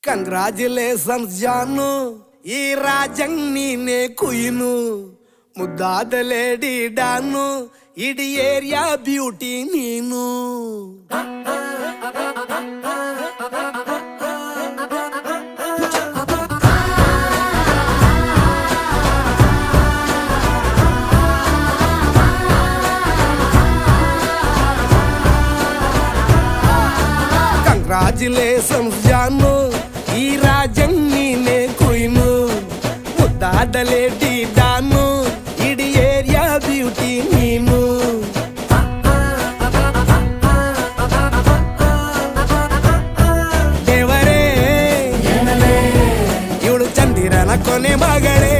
Congratulations ಜಾನು, ಈ ರಾಜಂಗ್ ನೀನೆ ಕುಯ್ನು, ಮುದ್ದಾದ ಲೇಡಿ ಡಾನು, ಇಡೀ ಏರಿಯಾ ಬ್ಯೂಟಿ ನೀನು. ಕಂಗ್ರಾಚುಲೇಷನ್ಸ್ ಜಾನು, ಈ ರಾಜಂಗ್ ನೀನೆ ಕುಯ್ನು, ಮುದ್ದಾದ ಲೇಡಿ ಡಾನು, ಇಡೀ ಏರಿಯಾ ಬ್ಯೂಟಿ ನೀನು. ದೇವರೇ ಇವಳು ಚಂದಿರನ ಕೊನೆ ಮಗಳೇ,